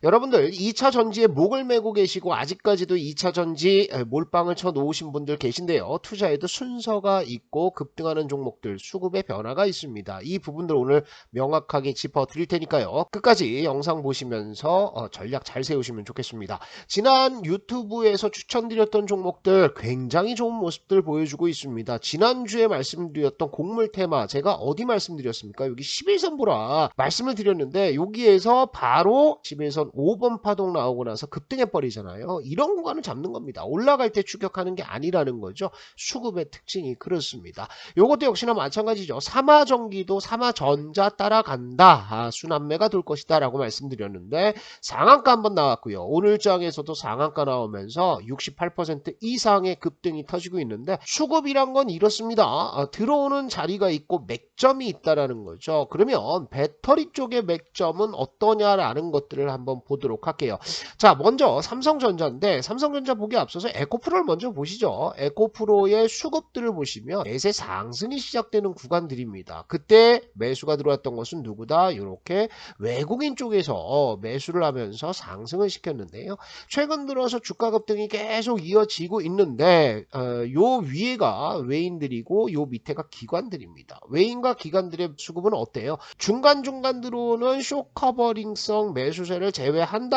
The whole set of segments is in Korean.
여러분들 2차 전지에 목을 메고 계시고 아직까지도 2차 전지 몰빵을 쳐 놓으신 분들 계신데요. 투자에도 순서가 있고 급등하는 종목들 수급의 변화가 있습니다. 이 부분들 오늘 명확하게 짚어 드릴 테니까요. 끝까지 영상 보시면서 전략 잘 세우시면 좋겠습니다. 지난 유튜브에서 추천드렸던 종목들 굉장히 좋은 모습들 보여주고 있습니다. 지난주에 말씀드렸던 곡물 테마 제가 어디 말씀드렸습니까? 여기 11선 보라 말씀을 드렸는데 여기에서 바로 11선 5번 파동 나오고 나서 급등해 버리잖아요. 이런 구간을 잡는 겁니다. 올라갈 때 추격하는 게 아니라는 거죠. 수급의 특징이 그렇습니다. 요것도 역시나 마찬가지죠. 삼화전기도 삼화전자 따라간다. 순환매가 돌 것이다 라고 말씀드렸는데 상한가 한번 나왔고요. 오늘장에서도 상한가 나오면서 68% 이상의 급등이 터지고 있는데 수급이란 건 이렇습니다. 들어오는 자리가 있고 맥점이 있다라는 거죠. 그러면 배터리 쪽의 맥점은 어떠냐라는 것들을 한번 보도록 할게요. 자, 먼저 삼성전자인데 삼성전자 보기 앞서서 에코프로를 먼저 보시죠. 에코프로의 수급들을 보시면 매세 상승이 시작되는 구간들입니다. 그때 매수가 들어왔던 것은 누구다? 이렇게 외국인 쪽에서 매수를 하면서 상승을 시켰는데요. 최근 들어서 주가 급등이 계속 이어지고 있는데 요 위에가 외인들이고 요 밑에가 기관들입니다. 외인과 기관들의 수급은 어때요? 중간중간 들어오는 쇼커버링성 매수세를 제외한다면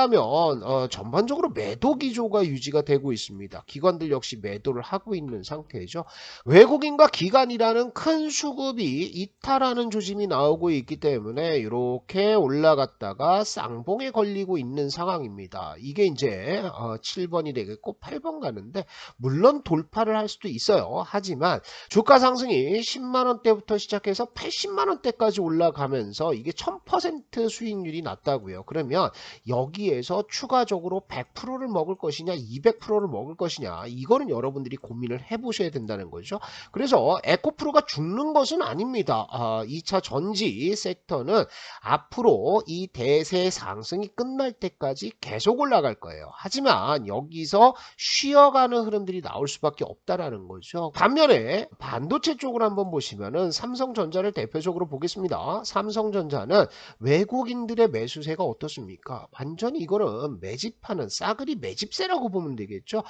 전반적으로 매도 기조가 유지가 되고 있습니다. 기관들 역시 매도를 하고 있는 상태죠. 외국인과 기관이라는 큰 수급이 이탈하는 조짐이 나오고 있기 때문에 이렇게 올라갔다가 쌍봉에 걸리고 있는 상황입니다. 이게 이제 7번이 되겠고 8번 가는데 물론 돌파를 할 수도 있어요. 하지만 주가 상승이 10만원대부터 시작해서 80만원대까지 올라가면서 이게 1000% 수익률이 났다고요. 그러면 여기에서 추가적으로 100%를 먹을 것이냐 200%를 먹을 것이냐 이거는 여러분들이 고민을 해보셔야 된다는 거죠. 그래서 에코프로가 죽는 것은 아닙니다. 2차 전지 섹터는 앞으로 이 대세 상승이 끝날 때까지 계속 올라갈 거예요. 하지만 여기서 쉬어가는 흐름들이 나올 수밖에 없다라는 거죠. 반면에 반도체 쪽을 한번 보시면은 삼성전자를 대표적으로 보겠습니다. 삼성전자는 외국인들의 매수세가 어떻습니까? 완전히 이거는 매집하는 싸그리 매집세라고 보면 되겠죠.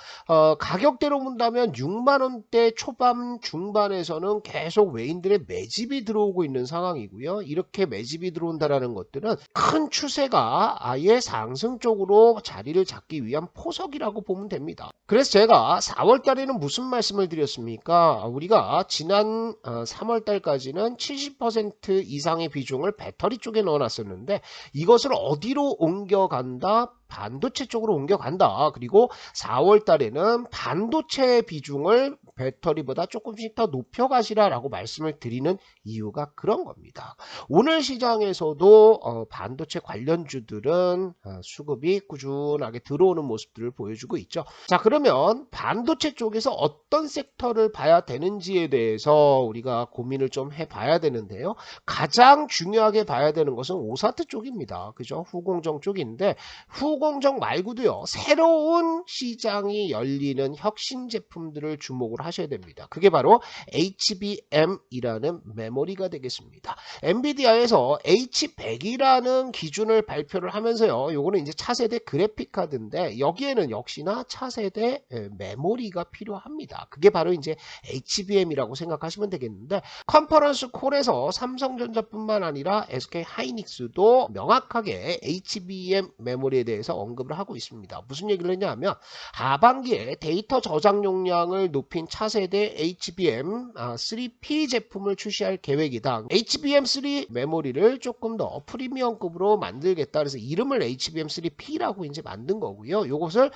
가격대로 본다면 6만원대 초반 중반에서는 계속 외인들의 매집이 들어오고 있는 상황이고요. 이렇게 매집이 들어온다라는 것들은 큰 추세가 아예 상승 쪽으로 자리를 잡기 위한 포석이라고 보면 됩니다. 그래서 제가 4월 달에는 무슨 말씀을 드렸습니까? 우리가 지난 3월 달까지는 70% 이상의 비중을 배터리 쪽에 넣어놨었는데 이것을 어디로 옮겨간다? 반도체 쪽으로 옮겨간다. 그리고 4월 달에는 반도체 비중을 배터리보다 조금씩 더 높여가시라라고 말씀을 드리는 이유가 그런 겁니다. 오늘 시장에서도 반도체 관련주들은 수급이 꾸준하게 들어오는 모습들을 보여주고 있죠. 자, 그러면 반도체 쪽에서 어떤 섹터를 봐야 되는지에 대해서 우리가 고민을 좀 해봐야 되는데요. 가장 중요하게 봐야 되는 것은 오사트 쪽입니다. 그죠? 후공정 쪽인데 후공정 말고도요. 새로운 시장이 열리는 혁신 제품들을 주목을 하셔야 됩니다. 그게 바로 HBM이라는 메모리가 되겠습니다. 엔비디아에서 H100이라는 기준을 발표를 하면서요. 요거는 이제 차세대 그래픽 카드인데 여기에는 역시나 차세대 메모리가 필요합니다. 그게 바로 이제 HBM이라고 생각하시면 되겠는데 컨퍼런스 콜에서 삼성전자뿐만 아니라 SK 하이닉스도 명확하게 HBM 메모리에 대해서 언급을 하고 있습니다. 무슨 얘기를 했냐면 하반기에 데이터 저장 용량을 높인 차세대 HBM 3P 제품을 출시할 계획이다. HBM3 메모리를 조금 더 프리미엄급으로 만들겠다. 그래서 이름을 HBM3P라고 이제 만든 거고요. 요것을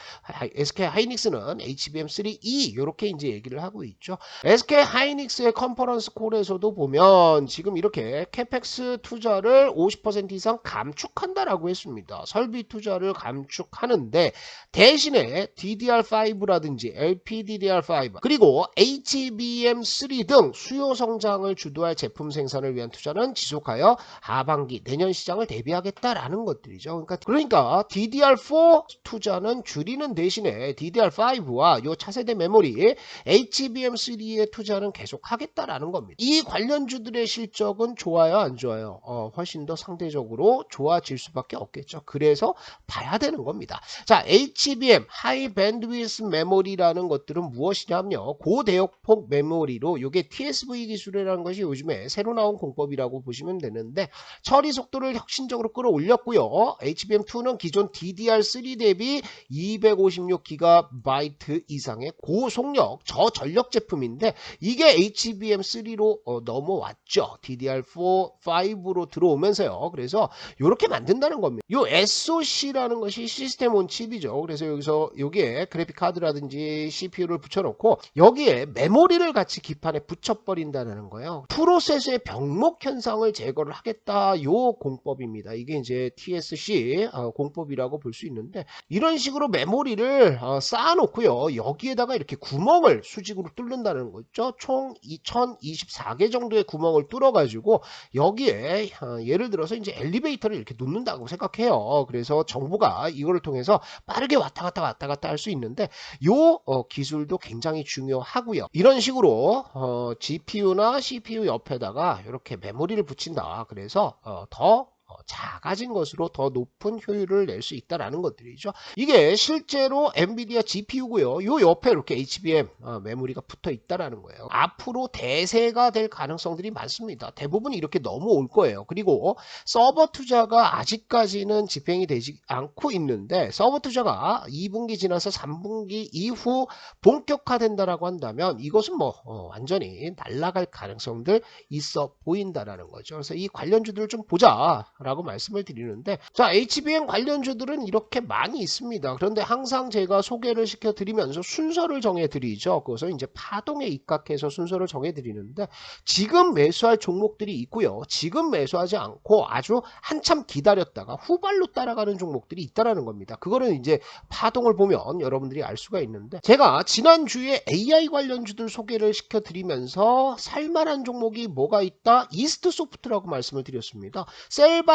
SK 하이닉스는 HBM3E 이렇게 이제 얘기를 하고 있죠. SK 하이닉스의 컨퍼런스 콜에서도 보면 지금 이렇게 캐펙스 투자를 50% 이상 감축한다라고 했습니다. 설비 투자를 감축하는데 대신에 DDR5라든지 LPDDR5 그리고 HBM3 등 수요 성장을 주도할 제품 생산을 위한 투자는 지속하여 하반기 내년 시장을 대비하겠다라는 것들이죠. 그러니까 DDR4 투자는 줄이는 대신에 DDR5와 요 차세대 메모리 HBM3의 투자는 계속하겠다라는 겁니다. 이 관련주들의 실적은 좋아요, 안 좋아요? 훨씬 더 상대적으로 좋아질 수밖에 없겠죠. 그래서 봐야 봐야 되는 겁니다. 자, HBM, 하이 밴드위스 메모리라는 것들은 무엇이냐면요. 고대역폭 메모리로 이게 TSV 기술이라는 것이 요즘에 새로 나온 공법이라고 보시면 되는데 처리 속도를 혁신적으로 끌어올렸고요. HBM2는 기존 DDR3 대비 256GB 이상의 고속력 저전력 제품인데 이게 HBM3로 넘어왔죠. DDR4, 5로 들어오면서요. 그래서 이렇게 만든다는 겁니다. 요 SoC라는 것이 시스템 온 칩이죠. 그래서 여기서 여기에 그래픽 카드라든지 CPU를 붙여놓고 여기에 메모리를 같이 기판에 붙여버린다는 거예요. 프로세스의 병목 현상을 제거를 하겠다. 요 공법입니다. 이게 이제 TSC 공법이라고 볼 수 있는데 이런 식으로 메모리를 쌓아놓고요. 여기에다가 이렇게 구멍을 수직으로 뚫는다는 거죠. 총 2024개 정도의 구멍을 뚫어가지고 여기에 예를 들어서 이제 엘리베이터를 이렇게 놓는다고 생각해요. 그래서 정보가 이거를 통해서 빠르게 왔다 갔다 할 수 있는데 요 기술도 굉장히 중요하고요. 이런 식으로 GPU나 CPU 옆에다가 이렇게 메모리를 붙인다. 그래서 더 작아진 것으로 더 높은 효율을 낼 수 있다라는 것들이죠. 이게 실제로 엔비디아 GPU고요. 요 옆에 이렇게 HBM 메모리가 붙어 있다라는 거예요. 앞으로 대세가 될 가능성들이 많습니다. 대부분 이렇게 넘어올 거예요. 그리고 서버 투자가 아직까지는 집행이 되지 않고 있는데 서버 투자가 2분기 지나서 3분기 이후 본격화된다라고 한다면 이것은 뭐 완전히 날아갈 가능성들 있어 보인다라는 거죠. 그래서 이 관련주들을 좀 보자 라고 말씀을 드리는데 자, HBM 관련주들은 이렇게 많이 있습니다. 그런데 항상 제가 소개를 시켜 드리면서 순서를 정해 드리죠. 그래서 이제 파동에 입각해서 순서를 정해 드리는데 지금 매수할 종목들이 있고요. 지금 매수하지 않고 아주 한참 기다렸다가 후발로 따라가는 종목들이 있다라는 겁니다. 그거는 이제 파동을 보면 여러분들이 알 수가 있는데 제가 지난주에 AI 관련주들 소개를 시켜 드리면서 살만한 종목이 뭐가 있다? 이스트소프트라고 말씀을 드렸습니다. 셀바스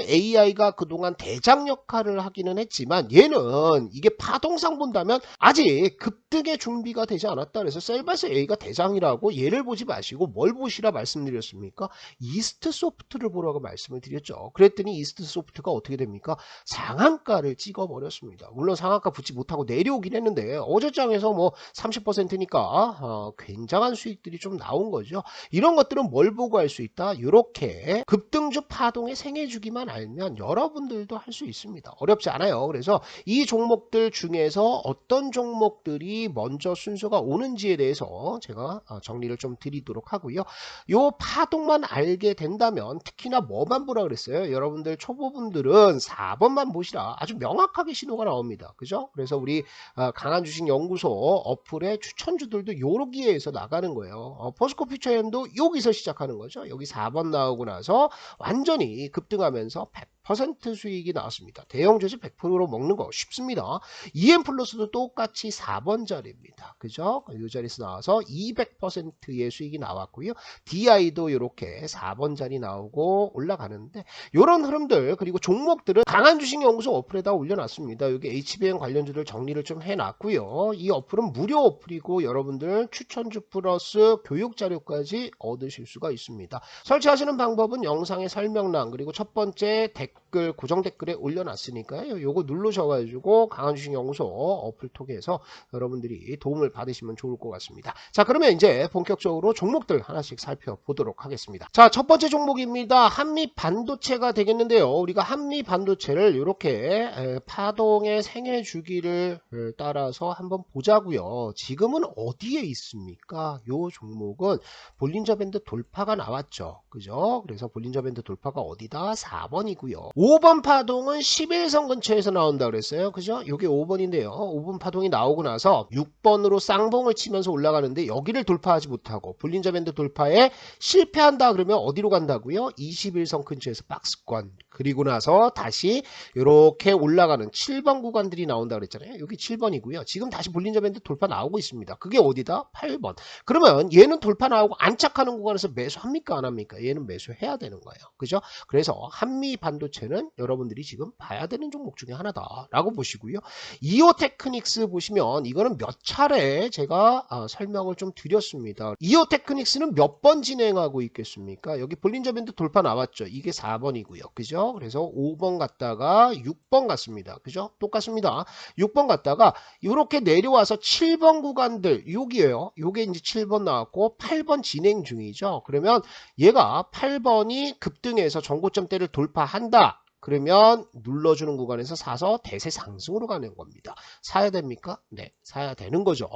AI가 그동안 대장 역할을 하기는 했지만 얘는 이게 파동상 본다면 아직 급등의 준비가 되지 않았다. 그래서 셀바스 AI가 대장이라고 얘를 보지 마시고 뭘 보시라 말씀드렸습니까? 이스트소프트를 보라고 말씀을 드렸죠. 그랬더니 이스트소프트가 어떻게 됩니까? 상한가를 찍어버렸습니다. 물론 상한가 붙지 못하고 내려오긴 했는데 어제장에서 뭐 30%니까 굉장한 수익들이 좀 나온 거죠. 이런 것들은 뭘 보고 할 수 있다? 이렇게 급등주 파동의 생해주기만 알면 여러분들도 할 수 있습니다. 어렵지 않아요. 그래서 이 종목들 중에서 어떤 종목들이 먼저 순서가 오는지에 대해서 제가 정리를 좀 드리도록 하고요. 요 파동만 알게 된다면 특히나 뭐만 보라 그랬어요? 여러분들 초보분들은 4번만 보시라. 아주 명확하게 신호가 나옵니다. 그죠? 그래서 우리 강한주식연구소 어플의 추천주들도 여기에서 나가는 거예요. 포스코 퓨처엠도 여기서 시작하는 거죠. 여기 4번 나오고 나서 완전히 급등하면서 100% 수익이 나왔습니다. 대형 주식 100%로 먹는 거 쉽습니다. EM 플러스도 똑같이 4번 자리입니다. 그죠? 이 자리에서 나와서 200%의 수익이 나왔고요. DI도 이렇게 4번 자리 나오고 올라가는데 이런 흐름들 그리고 종목들은 강한 주식 연구소 어플에다 올려놨습니다. 여기 HBM 관련주들 정리를 좀 해놨고요. 이 어플은 무료 어플이고 여러분들 추천주 플러스 교육 자료까지 얻으실 수가 있습니다. 설치하시는 방법은 영상의 설명란 그리고 첫 번째 댓글 고정 댓글에 올려놨으니까요. 요거 누르셔가지고 강한주식 연구소 어플 통해서 여러분들이 도움을 받으시면 좋을 것 같습니다. 자, 그러면 이제 본격적으로 종목들 하나씩 살펴보도록 하겠습니다. 자, 첫 번째 종목입니다. 한미 반도체가 되겠는데요. 우리가 한미 반도체를 이렇게 파동의 생애 주기를 따라서 한번 보자고요. 지금은 어디에 있습니까? 요 종목은 볼린저 밴드 돌파가 나왔죠. 그죠? 그래서 볼린저 밴드 돌파가 어디다? 4번이고요. 5번 파동은 11선 근처에서 나온다 그랬어요. 그죠? 요게 5번인데요. 5번 파동이 나오고 나서 6번으로 쌍봉을 치면서 올라가는데 여기를 돌파하지 못하고 볼린저 밴드 돌파에 실패한다 그러면 어디로 간다고요? 21선 근처에서 박스권. 그리고 나서 다시 이렇게 올라가는 7번 구간들이 나온다 그랬잖아요. 여기 7번이고요. 지금 다시 볼린저 밴드 돌파 나오고 있습니다. 그게 어디다? 8번. 그러면 얘는 돌파 나오고 안착하는 구간에서 매수합니까? 안 합니까? 얘는 매수해야 되는 거예요. 그죠? 그래서 한미 반도체는 여러분들이 지금 봐야 되는 종목 중에 하나다라고 보시고요. 이오 테크닉스 보시면 이거는 몇 차례 제가 설명을 좀 드렸습니다. 이오 테크닉스는 몇 번 진행하고 있겠습니까? 여기 볼린저 밴드 돌파 나왔죠. 이게 4번이고요. 그죠? 그죠? 그래서 5번 갔다가 6번 갔습니다. 그죠? 똑같습니다. 6번 갔다가 이렇게 내려와서 7번 구간들 여기에요. 요게 이제 7번 나왔고 8번 진행 중이죠. 그러면 얘가 8번이 급등해서 전고점대를 돌파한다. 그러면 눌러주는 구간에서 사서 대세 상승으로 가는 겁니다. 사야 됩니까? 네, 사야 되는 거죠.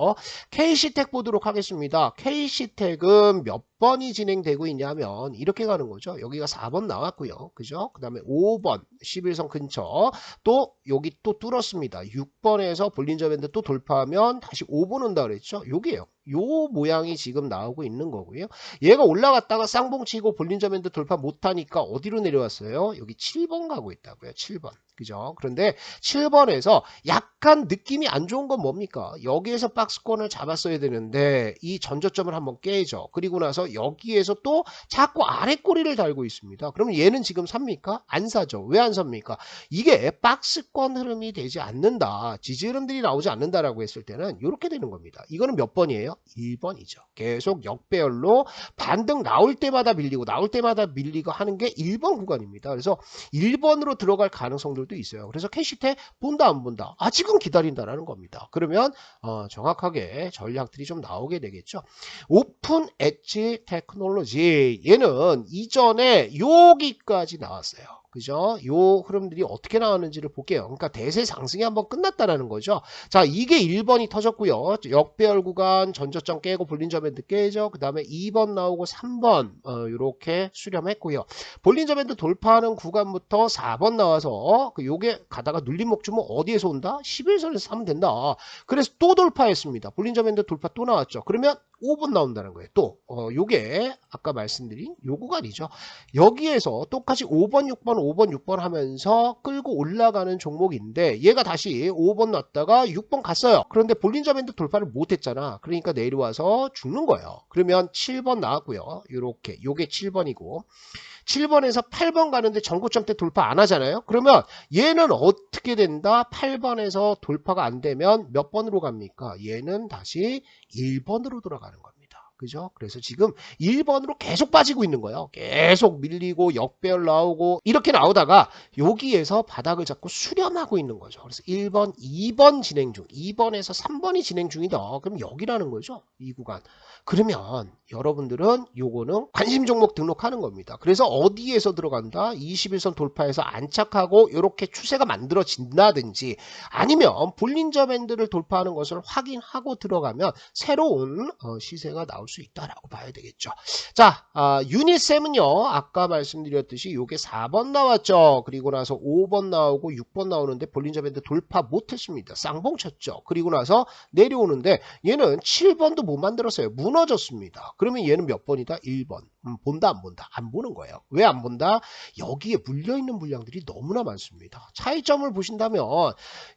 KC텍 보도록 하겠습니다. KC텍은 몇 번이 진행되고 있냐면 이렇게 가는 거죠. 여기가 4번 나왔고요. 그죠? 그 다음에 5번 11선 근처 또 여기 또 뚫었습니다. 6번에서 볼린저 밴드 또 돌파하면 다시 5번 온다 그랬죠. 여기에요. 요 모양이 지금 나오고 있는 거고요. 얘가 올라갔다가 쌍봉 치고 볼린저 밴드 돌파 못하니까 어디로 내려왔어요? 여기 7번 가고 있다고요. 7번. 그죠? 그런데 7번에서 약간 느낌이 안 좋은 건 뭡니까? 여기에서 박스권을 잡았어야 되는데 이 전저점을 한번 깨죠. 그리고 나서 여기에서 또 자꾸 아래 꼬리를 달고 있습니다. 그러면 얘는 지금 삽니까? 안 사죠. 왜 안 삽니까? 이게 박스권 흐름이 되지 않는다. 지지 흐름들이 나오지 않는다라고 했을 때는 이렇게 되는 겁니다. 이거는 몇 번이에요? 1번이죠. 계속 역배열로 반등 나올 때마다 밀리고 나올 때마다 밀리고 하는 게 1번 구간입니다. 그래서 1번으로 들어갈 가능성들도 있어요. 그래서 캐시텍 본다 안 본다? 아직은 기다린다라는 겁니다. 그러면 정확하게 전략들이 좀 나오게 되겠죠. 오픈 엣지 테크놀로지 얘는 이전에 여기까지 나왔어요. 그죠? 요 흐름들이 어떻게 나왔는지를 볼게요. 그러니까 대세 상승이 한번 끝났다라는 거죠. 자, 이게 1번이 터졌고요. 역배열 구간 전저점 깨고 볼린저 밴드 깨죠. 그 다음에 2번 나오고 3번 이렇게 수렴했고요. 볼린저 밴드 돌파하는 구간부터 4번 나와서 요게 가다가 눌림목 주면 어디에서 온다? 11선에서 사면 된다. 그래서 또 돌파했습니다. 볼린저 밴드 돌파 또 나왔죠. 그러면 5번 나온다는 거예요. 또 요게 아까 말씀드린 요 구간이죠. 여기에서 똑같이 5번, 6번, 5번, 6번 하면서 끌고 올라가는 종목인데 얘가 다시 5번 났다가 6번 갔어요. 그런데 볼린저 밴드 돌파를 못했잖아. 그러니까 내려와서 죽는 거예요. 그러면 7번 나왔고요. 요렇게 요게 7번이고 7번에서 8번 가는데 전고점대 돌파 안 하잖아요. 그러면 얘는 어떻게 된다? 8번에서 돌파가 안 되면 몇 번으로 갑니까? 얘는 다시 1번으로 돌아가는 겁니다. 그죠? 그래서 지금 1번으로 계속 빠지고 있는 거예요. 계속 밀리고 역배열 나오고 이렇게 나오다가 여기에서 바닥을 잡고 수렴하고 있는 거죠. 그래서 1번, 2번 진행 중, 2번에서 3번이 진행 중이다. 그럼 여기라는 거죠. 이 구간. 그러면 여러분들은 요거는 관심 종목 등록하는 겁니다. 그래서 어디에서 들어간다? 21선 돌파해서 안착하고 이렇게 추세가 만들어진다든지 아니면 볼린저 밴드를 돌파하는 것을 확인하고 들어가면 새로운 시세가 나올 수 있다라고 봐야 되겠죠. 자, 유니셈은요. 아까 말씀드렸듯이 요게 4번 나왔죠. 그리고 나서 5번 나오고 6번 나오는데 볼린저 밴드 돌파 못했습니다. 쌍봉 쳤죠. 그리고 나서 내려오는데 얘는 7번도 못 만들었어요. 무너졌습니다. 그러면 얘는 몇 번이다? 1번. 본다 안 본다? 안 보는 거예요. 왜 안 본다? 여기에 물려있는 물량들이 너무나 많습니다. 차이점을 보신다면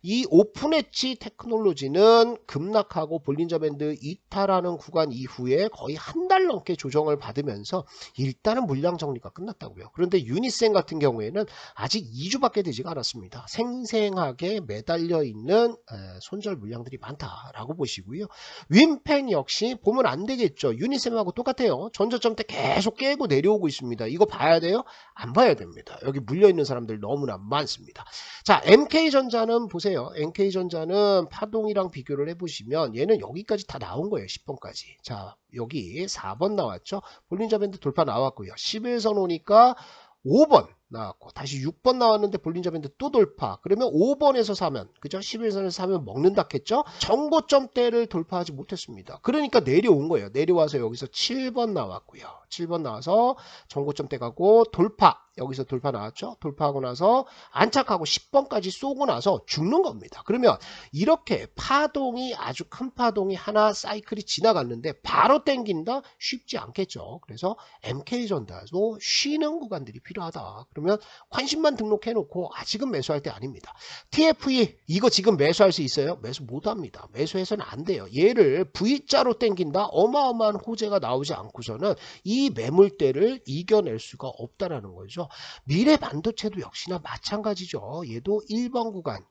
이 오픈 엣지 테크놀로지는 급락하고 볼린저 밴드 이탈하는 구간 이후에 거의 한 달 넘게 조정을 받으면서 일단은 물량 정리가 끝났다고요. 그런데 유니셈 같은 경우에는 아직 2주밖에 되지가 않았습니다. 생생하게 매달려 있는 손절 물량들이 많다라고 보시고요. 윈펜 역시 보면 안 되겠죠. 유니셈하고 똑같아요. 전저점 때 계속 깨고 내려오고 있습니다. 이거 봐야 돼요? 안 봐야 됩니다. 여기 물려있는 사람들 너무나 많습니다. 자, MK전자는 보세요. MK전자는 파동이랑 비교를 해보시면 얘는 여기까지 다 나온 거예요. 10번까지. 자, 여기 4번 나왔죠. 볼린저 밴드 돌파 나왔고요. 11선 오니까 5번 나왔고 다시 6번 나왔는데 볼린저 밴드 또 돌파. 그러면 5번에서 사면 그죠? 11선에서 사면 먹는다 했죠? 정고점대를 돌파하지 못했습니다. 그러니까 내려온 거예요. 내려와서 여기서 7번 나왔고요. 7번 나와서 정고점대 가고 돌파. 여기서 돌파 나왔죠? 돌파하고 나서 안착하고 10번까지 쏘고 나서 죽는 겁니다. 그러면 이렇게 파동이 아주 큰 파동이 하나 사이클이 지나갔는데 바로 땡긴다? 쉽지 않겠죠. 그래서 MK전자도 쉬는 구간들이 필요하다. 그러면 관심만 등록해 놓고 아직은 매수할 때 아닙니다. TFE 이거 지금 매수할 수 있어요? 매수 못합니다. 매수해서는 안 돼요. 얘를 V자로 땡긴다? 어마어마한 호재가 나오지 않고서는 이 매물대를 이겨낼 수가 없다라는 거죠. 미래 반도체도 역시나 마찬가지죠. 얘도 1번 구간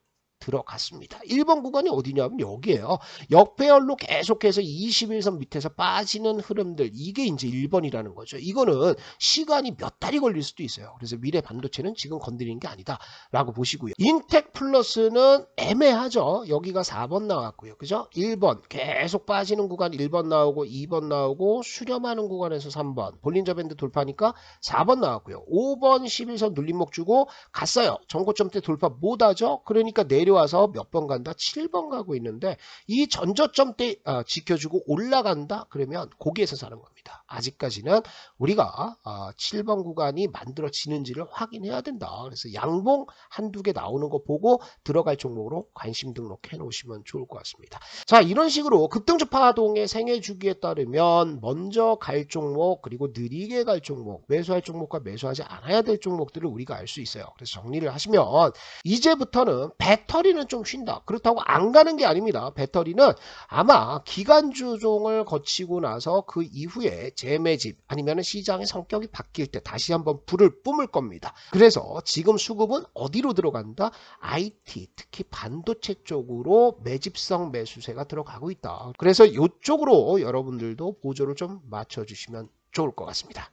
들어갔습니다. 1번 구간이 어디냐면 여기에요. 역배열로 계속해서 21선 밑에서 빠지는 흐름들, 이게 이제 1번이라는 거죠. 이거는 시간이 몇 달이 걸릴 수도 있어요. 그래서 미래 반도체는 지금 건드리는 게 아니다 라고 보시고요. 인텍 플러스는 애매하죠. 여기가 4번 나왔고요. 그죠? 1번 계속 빠지는 구간 1번 나오고 2번 나오고 수렴하는 구간에서 3번 볼린저 밴드 돌파니까 4번 나왔고요. 5번 11선 눌림목 주고 갔어요. 전고점대 돌파 못하죠. 그러니까 내려와서 몇 번 간다? 7번 가고 있는데 이 전저점대 지켜주고 올라간다? 그러면 거기에서 사는 겁니다. 아직까지는 우리가 7번 구간이 만들어지는지를 확인해야 된다. 그래서 양봉 한두 개 나오는 거 보고 들어갈 종목으로 관심 등록해 놓으시면 좋을 것 같습니다. 자, 이런 식으로 급등주 파동의 생애 주기에 따르면 먼저 갈 종목, 그리고 느리게 갈 종목, 매수할 종목과 매수하지 않아야 될 종목들을 우리가 알 수 있어요. 그래서 정리를 하시면 이제부터는 배터리는 좀 쉰다. 그렇다고 안 가는 게 아닙니다. 배터리는 아마 기간주종을 거치고 나서 그 이후에 재매집 아니면 시장의 성격이 바뀔 때 다시 한번 불을 뿜을 겁니다. 그래서 지금 수급은 어디로 들어간다? IT, 특히 반도체 쪽으로 매집성 매수세가 들어가고 있다. 그래서 이쪽으로 여러분들도 보조를 좀 맞춰주시면 좋을 것 같습니다.